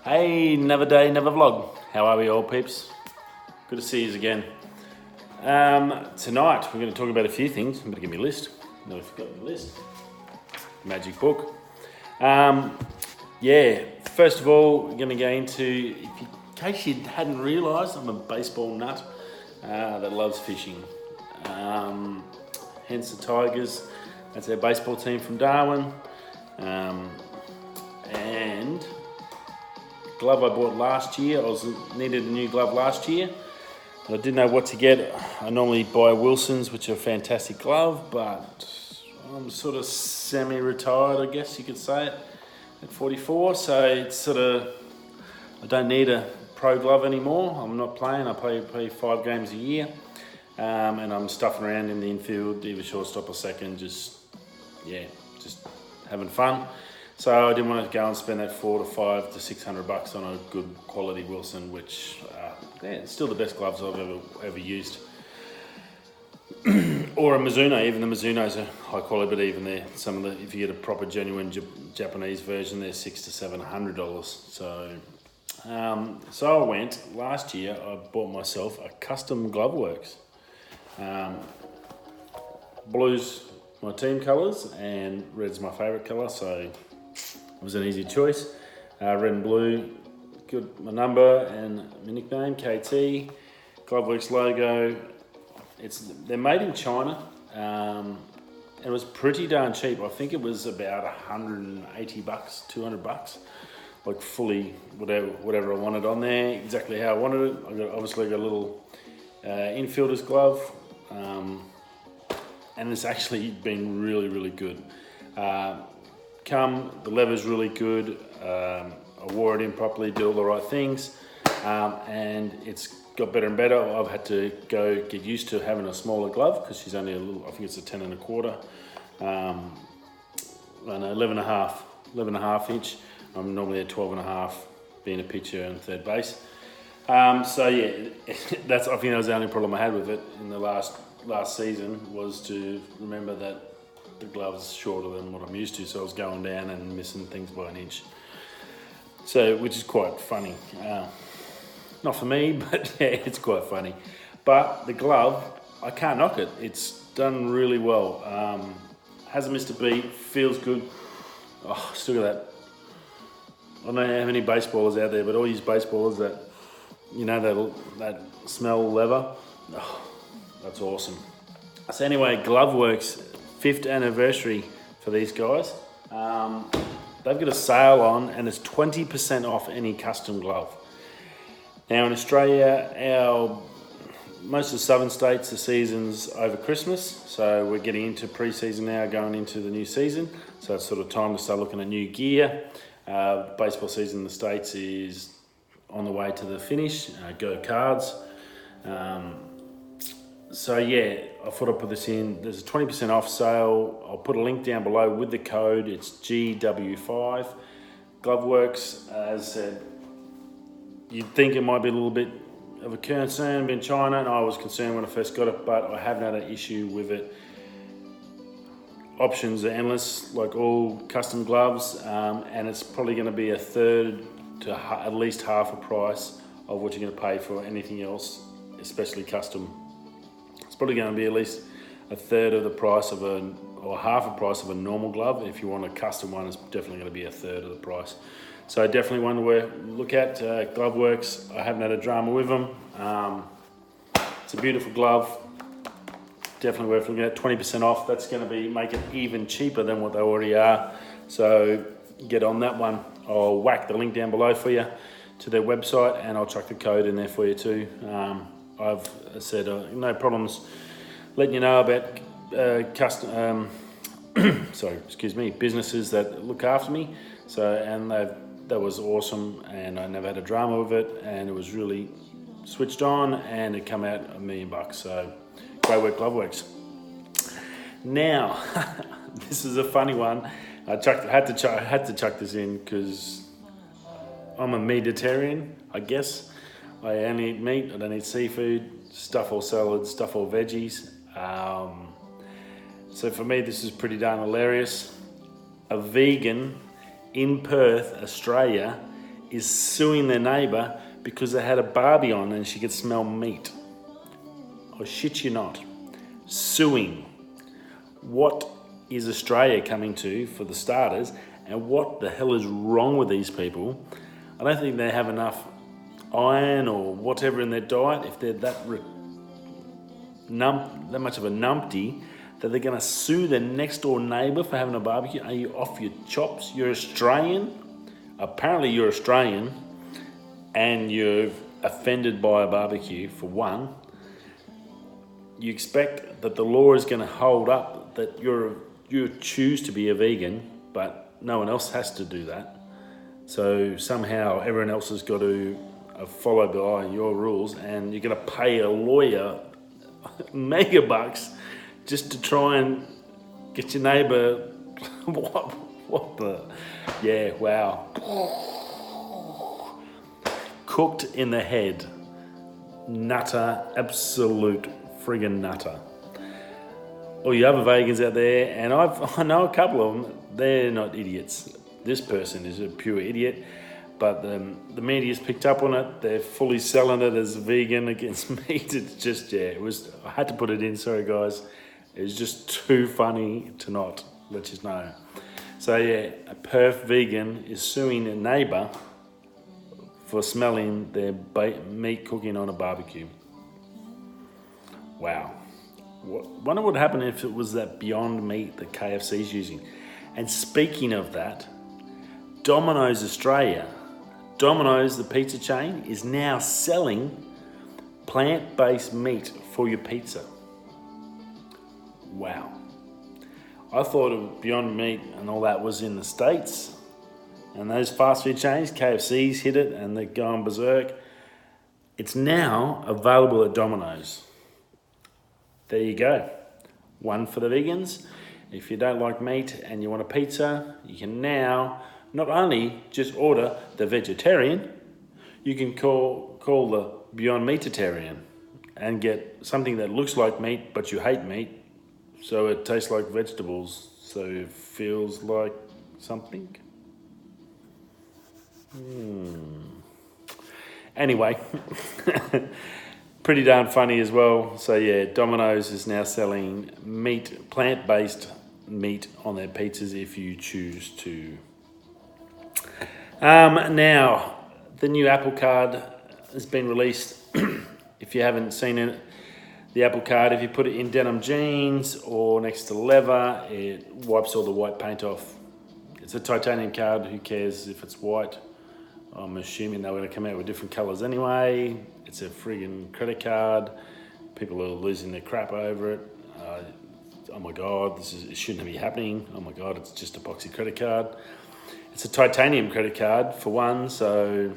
Hey, another day, another vlog. How are we all, peeps? Good to see you again. Tonight we're going to talk about a few things. I'm going to give me a list. No, I forgot my list. Magic book. First of all, we're going to go into, in case you hadn't realised, I'm a baseball nut that loves fishing. Hence the Tigers. That's our baseball team from Darwin. And glove I bought last year. I needed a new glove last year. I didn't know what to get. I normally buy Wilson's, which are a fantastic glove, but I'm sort of semi-retired, I guess you could say it, at 44. So it's sort of, I don't need a pro glove anymore. I'm not playing. I play 5 games a year, and I'm stuffing around in the infield, either shortstop or second, just having fun. So I didn't want to go and spend that $400 to $600 on a good quality Wilson, which it's still the best gloves I've ever used. Or a Mizuno. Even the Mizunos are high quality, but even there, if you get a proper genuine Japanese version, they're $600 to $700. So I went last year. I bought myself a custom glove works. Blue's my team colours and red's my favourite colour, so it was an easy choice. Red and blue, good. My number and my nickname, KT. Gloveworks logo. They're made in China. It was pretty darn cheap. I think it was about $180, $200, like fully whatever I wanted on there, exactly how I wanted it. Obviously got a little infielder's glove, and it's actually been really, really good. The leather's really good. I wore it in properly, did all the right things, and it's got better and better. I've had to go get used to having a smaller glove because she's only a little, I think it's a 10 and a quarter, 11 and a half inch. I'm normally at 12 and a half being a pitcher and third base. I think that was the only problem I had with it in the last season, was to remember that the glove's shorter than what I'm used to, so I was going down and missing things by an inch. Which is quite funny. Not for me, but yeah, it's quite funny. But the glove, I can't knock it. It's done really well. Hasn't missed a beat, feels good. Oh, still got that. I don't know how many baseballers out there, but all these baseballers that, that smell leather, oh, that's awesome. So anyway, Gloveworks 5th anniversary for these guys. They've got a sale on, and it's 20% off any custom glove. Now in Australia, most of the southern states, the season's over Christmas, so we're getting into pre-season now, going into the new season. So it's sort of time to start looking at new gear. Baseball season in the States is on the way to the finish. Go Cards. I thought I'd put this in. There's a 20% off sale. I'll put a link down below with the code. It's GW5. Gloveworks, as I said, you'd think it might be a little bit of a concern in China, and I was concerned when I first got it, but I haven't had an issue with it. Options are endless, like all custom gloves, and it's probably going to be a third to at least half a price of what you're going to pay for anything else, especially custom. It's probably going to be at least a third of the price of or half a price of a normal glove. If you want a custom one, it's definitely going to be a third of the price. So definitely one to look at. Gloveworks, I haven't had a drama with them. It's a beautiful glove. Definitely worth looking at. 20% off. That's going to make it even cheaper than what they already are. So get on that one. I'll whack the link down below for you to their website, and I'll chuck the code in there for you too. I've said no problems letting you know about businesses that look after me. That was awesome, and I never had a drama with it, and it was really switched on, and it came out $1 million. So great work, Gloveworks. Now, this is a funny one. I had to chuck this in because I'm a meatitarian, I guess. I only eat meat. I don't eat seafood. Stuff all salads, stuff all veggies. So for me, this is pretty darn hilarious. A vegan in Perth, Australia, is suing their neighbour because they had a barbie on and she could smell meat. I shit you not. Suing. What is Australia coming to, for the starters, and what the hell is wrong with these people? I don't think they have enough iron or whatever in their diet, if they're that much of a numpty, that they're going to sue their next door neighbour for having a barbecue. Are you off your chops? You're Australian. Apparently you're Australian and you're offended by a barbecue, for one. You expect that the law is going to hold up that you choose to be a vegan, but no one else has to do that. So somehow everyone else has got to follow by your rules, and you're going to pay a lawyer mega bucks just to try and get your neighbour. what the? Yeah, wow. Cooked in the head. Nutter, absolute friggin' nutter. All you other vegans out there, and I know a couple of them, they're not idiots. This person is a pure idiot, but the media's picked up on it. They're fully selling it as vegan against meat. It's just, I had to put it in, sorry guys. It was just too funny to not let you know. So yeah, a perf vegan is suing a neighbour for smelling their meat cooking on a barbecue. Wow. Wonder what would happen if it was that Beyond Meat that KFC's using. And speaking of that, Domino's Australia, Domino's, the pizza chain, is now selling plant-based meat for your pizza. Wow. I thought Beyond Meat and all that was in the States. And those fast food chains, KFC's hit it and they're going berserk. It's now available at Domino's. There you go. One for the vegans. If you don't like meat and you want a pizza, you can now not only just order the vegetarian, you can call the Beyond Meatitarian and get something that looks like meat but you hate meat, so it tastes like vegetables, so it feels like something. Anyway, pretty darn funny as well. So yeah, Domino's is now selling meat, plant-based meat on their pizzas if you choose to. Now, the new Apple Card has been released. If you haven't seen it, the Apple Card, if you put it in denim jeans or next to leather, it wipes all the white paint off. It's a titanium card, who cares if it's white? I'm assuming they're going to come out with different colours anyway. It's a friggin' credit card. People are losing their crap over it. Oh my God, it shouldn't be happening. Oh my God, it's just a boxy credit card. It's a titanium credit card for one, so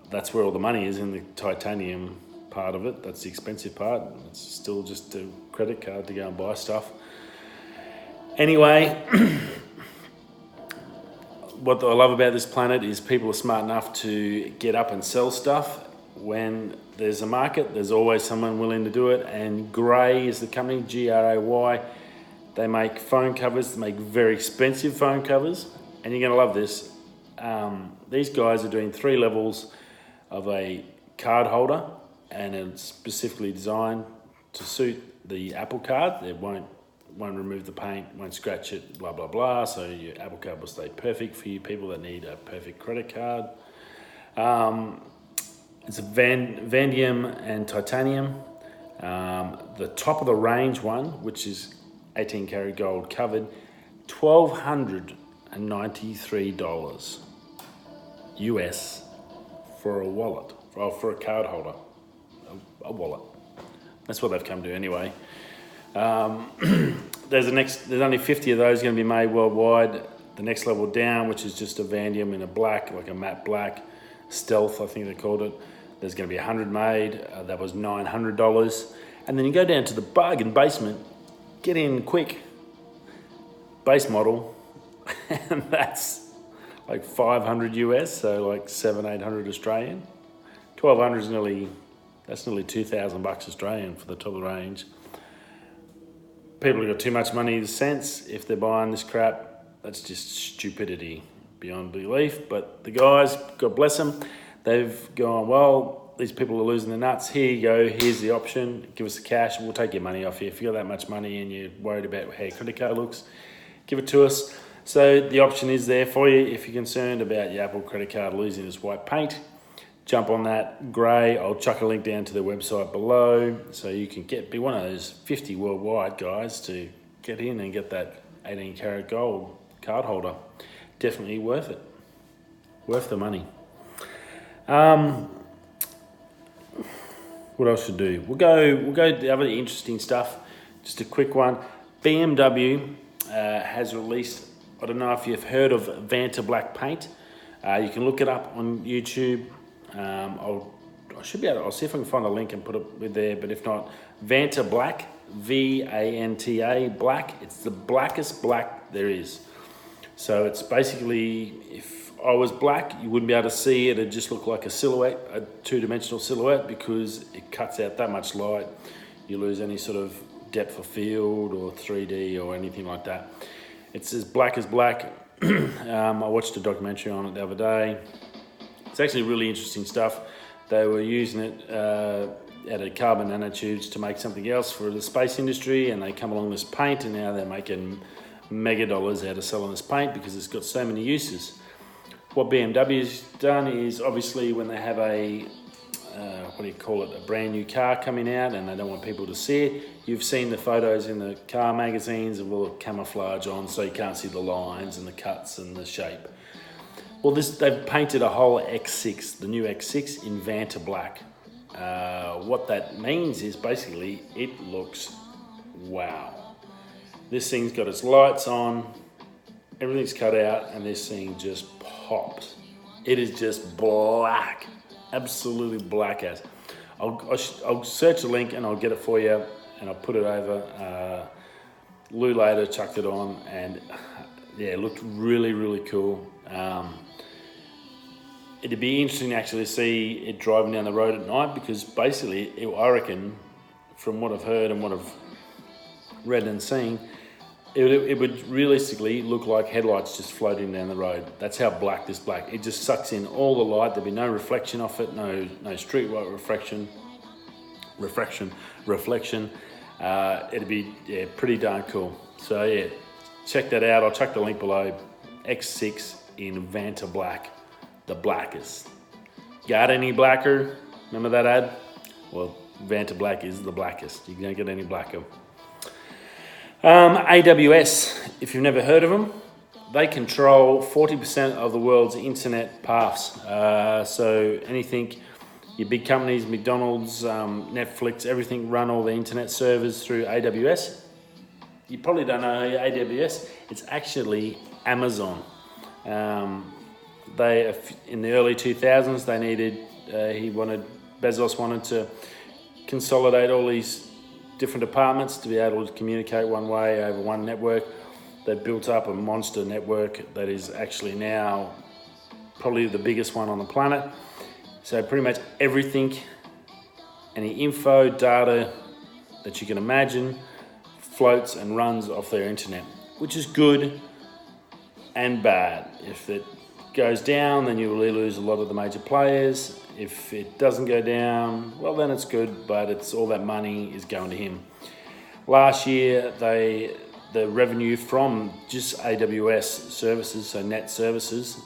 that's where all the money is, in the titanium part of it. That's the expensive part. It's still just a credit card to go and buy stuff. Anyway, what I love about this planet is people are smart enough to get up and sell stuff. When there's a market, there's always someone willing to do it. And Gray is the company, Gray. They make phone covers, they make very expensive phone covers. And you're gonna love this. These guys are doing 3 levels of a card holder, and it's specifically designed to suit the Apple Card. It won't remove the paint, won't scratch it, blah, blah, blah. So your Apple Card will stay perfect for you people that need a perfect credit card. It's a vanadium and titanium. The top of the range one, which is 18 karat gold covered, $1,293 US for a wallet, for a card holder, a wallet. That's what they've come to anyway. There's only 50 of those going to be made worldwide. The next level down, which is just a vanadium in a black, like a matte black, stealth, I think they called it. There's going to be 100 made. That was $900. And then you go down to the bargain basement, get in quick, base model, and that's like 500 US, so like 700-800 Australian. 1,200 is nearly 2,000 bucks Australian for the top of the range. People have got too much money to sense if they're buying this crap. That's just stupidity beyond belief. But the guys, God bless them, they've gone, well, these people are losing their nuts. Here you go. Here's the option. Give us the cash. We'll take your money off you. If you got that much money and you're worried about how your credit card looks, give it to us. So the option is there for you. If you're concerned about your Apple credit card losing its white paint, jump on that grey. I'll chuck a link down to their website below, so you can be one of those 50 worldwide guys to get in and get that 18 karat gold card holder. Definitely worth it. Worth the money. What else to do? We'll go to the other interesting stuff. Just a quick one. BMW has released, I don't know if you've heard of Vanta Black paint. You can look it up on YouTube. I'll see if I can find a link and put it with there, but if not, Vanta Black, V-A-N-T-A, black. It's the blackest black there is. So it's basically, if I was black, you wouldn't be able to see it. It'd just look like a silhouette, a two-dimensional silhouette, because it cuts out that much light. You lose any sort of depth of field or 3D or anything like that. It's as black as black. I watched a documentary on it the other day. It's actually really interesting stuff. They were using it out of carbon nanotubes to make something else for the space industry, and they come along this paint, and now they're making mega dollars out of selling this paint because it's got so many uses. What BMW's done is, obviously, when they have a a brand new car coming out and they don't want people to see it, you've seen the photos in the car magazines of all the camouflage on, so you can't see the lines and the cuts and the shape. Well, they've painted a whole X6, the new X6, in Vanta Black. What that means is basically it looks wow. This thing's got its lights on, everything's cut out, and this thing just pops. It is just black, absolutely black as. I'll search a link and I'll get it for you, and I'll put it over. Lou later chucked it on, and yeah, it looked really, really cool. It'd be interesting actually to see it driving down the road at night, because basically, I reckon, from what I've heard and what I've read and seen, it would realistically look like headlights just floating down the road. That's how black this black. It just sucks in all the light. There'd be no reflection off it, no street light reflection. It'd be pretty darn cool. So yeah, check that out. I'll chuck the link below. X6 in Vanta Black, the blackest. Got any blacker? Remember that ad? Well, Vanta Black is the blackest. You don't get any blacker. AWS, if you've never heard of them, they control 40% of the world's internet paths. So anything, your big companies, McDonald's, Netflix, everything run all the internet servers through AWS. You probably don't know AWS. It's actually Amazon. They, in the early 2000s, they needed, Bezos wanted to consolidate all these different departments to be able to communicate one way over one network. They built up a monster network that is actually now probably the biggest one on the planet. So pretty much everything, any info, data that you can imagine, floats and runs off their internet, which is good and bad. If it goes down, then you really lose a lot of the major players. If it doesn't go down, well, then it's good, but it's all that money is going to him. Last year, the revenue from just AWS services, so net services,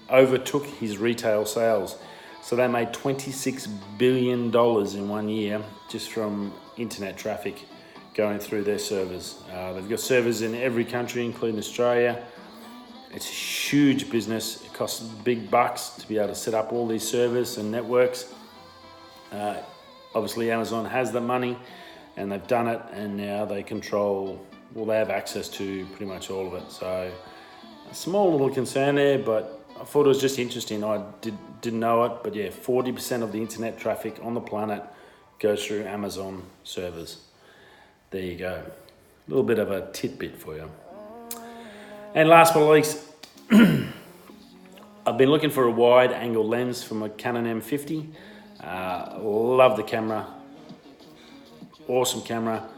overtook his retail sales. So they made $26 billion in 1 year just from internet traffic going through their servers. They've got servers in every country, including Australia. It's a huge business. It costs big bucks to be able to set up all these servers and networks. Obviously, Amazon has the money, and they've done it, and now they control, well, they have access to pretty much all of it. So a small little concern there, but I thought it was just interesting. I didn't know it, but yeah, 40% of the internet traffic on the planet goes through Amazon servers. There you go. A little bit of a tidbit for you. And last but not least, I've been looking for a wide angle lens for my Canon M50. Love the camera. Awesome camera.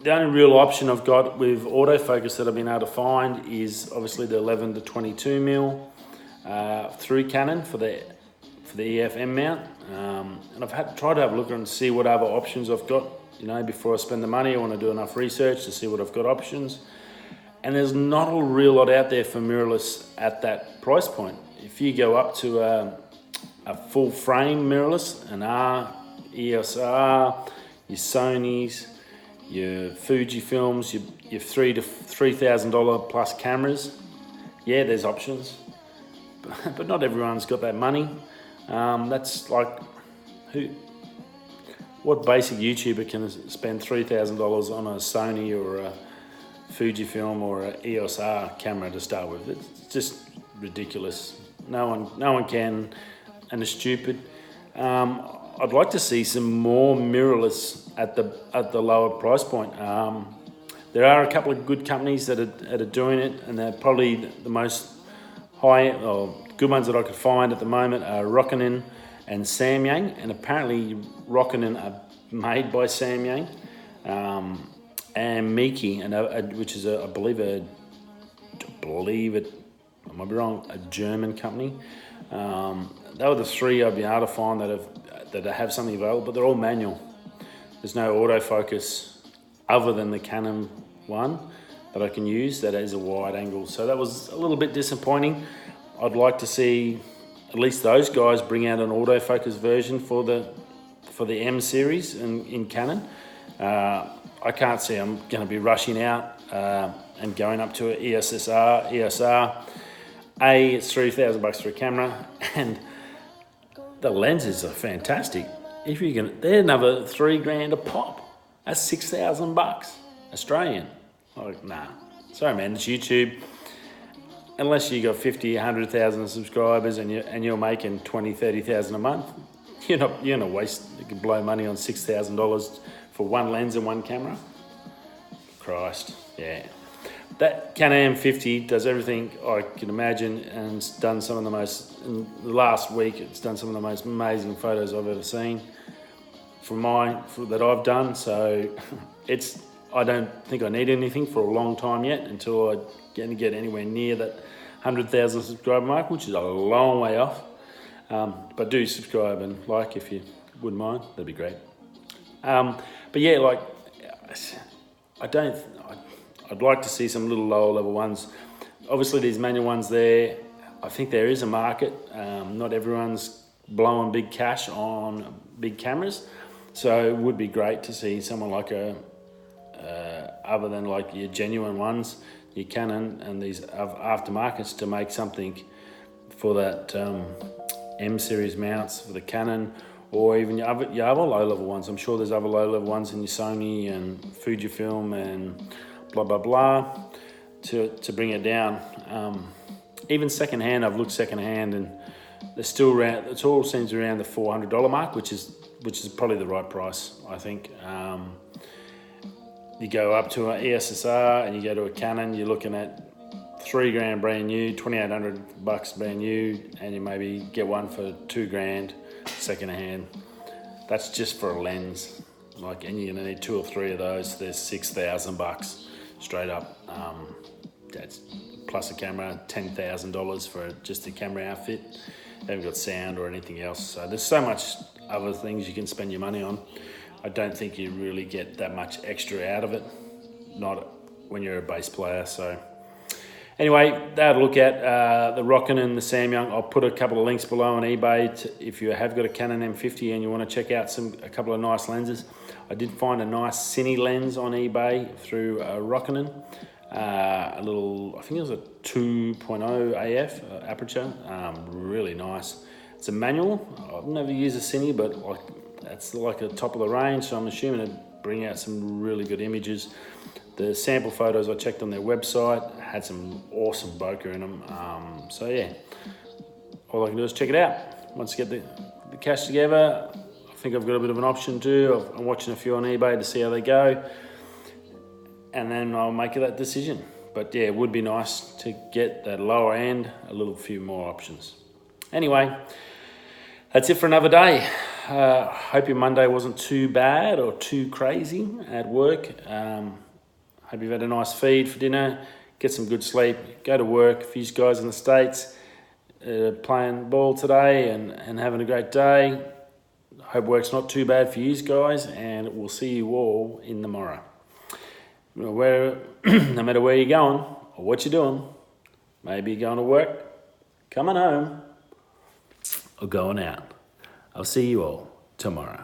the only real option I've got with autofocus that I've been able to find is obviously the 11 to 22 mil through Canon for the EF-M mount, and I've tried to have a look and see what other options I've got. You know, before I spend the money, I want to do enough research to see what I've got options. And there's not a real lot out there for mirrorless at that price point. If you go up to a full frame mirrorless, an R, EOS R, your Sonys, your Fujifilms, your $3,000 to $3,000 plus cameras, yeah, there's options, but not everyone's got that money. That's like, what basic YouTuber can spend $3,000 on a Sony or a Fujifilm or a EOS R camera to start with? It's just ridiculous. No one can, and it's stupid. I'd like to see some more mirrorless at the lower price point. There are a couple of good companies that are doing it, and they're probably the most high or good ones that I could find at the moment are Rokinon and Samyang, and apparently Rokinon are made by Samyang, and Miki, which is I believe it, I might be wrong, a German company. They were the three I've been able to find that have something available, but they're all manual. There's no autofocus other than the Canon one that I can use that is a wide angle. So that was a little bit disappointing. I'd like to see at least those guys bring out an autofocus version for the M series in Canon. I can't see I'm going to be rushing out and going up to an EOS R. It's $3,000 for a camera, and the lenses are fantastic. If you can, they're another $3,000 a pop. That's $6,000 Australian. Like, nah, sorry man, it's YouTube. Unless you got 50, 100,000 subscribers and you're making 20, 30,000 a month, you're not waste. You can blow money on $6,000 for one lens and one camera. Christ, yeah. That Canon M50 does everything I can imagine, and it's done some of the most, in the last week, it's done some of the most amazing photos I've ever seen that I've done. So I don't think I need anything for a long time yet until I get anywhere near that 100,000 subscriber mark, which is a long way off. But do subscribe and like if you wouldn't mind, that'd be great. But yeah, like, I'd like to see some little lower level ones. Obviously these manual ones there, I think there is a market. Not everyone's blowing big cash on big cameras. So it would be great to see someone like other than like your genuine ones, your Canon and these aftermarkets, to make something for that M series mounts for the Canon, or even your other low level ones. I'm sure there's other low level ones in your Sony and Fujifilm and blah blah blah to bring it down. Even secondhand, I've looked secondhand, and they're still around. It all seems around the $400 mark, which is probably the right price, I think. You go up to an EOS R and you go to a Canon, you're looking at $3,000 brand new, $2,800 brand new, and you maybe get one for $2,000 secondhand. That's just for a lens. And you're gonna need 2 or 3 of those. There's $6,000 straight up. That's plus a camera, $10,000 for just a camera outfit. They haven't got sound or anything else. So there's so much other things you can spend your money on. I don't think you really get that much extra out of it, not when you're a bass player. So anyway, that look at the Rokinon and the Samyang. I'll put a couple of links below on eBay if you have got a Canon M50 and you want to check out a couple of nice lenses. I did find a nice cine lens on eBay through Rokinon. I think it was a 2.0 AF aperture, really nice. It's a manual. I've never used a cine, but that's like a top of the range, so I'm assuming it'd bring out some really good images. The sample photos I checked on their website had some awesome bokeh in them. So yeah, all I can do is check it out. Once I get the cash together, I think I've got a bit of an option too. I'm watching a few on eBay to see how they go, and then I'll make that decision. But yeah, it would be nice to get that lower end, a few more options. Anyway, that's it for another day. Hope your Monday wasn't too bad or too crazy at work. Hope you've had a nice feed for dinner. Get some good sleep. Go to work. For you guys in the States, playing ball today and having a great day. Hope work's not too bad for you guys, and we'll see you all in tomorrow. No matter where you're going or what you're doing, maybe you're going to work, coming home, or going out. I'll see you all tomorrow.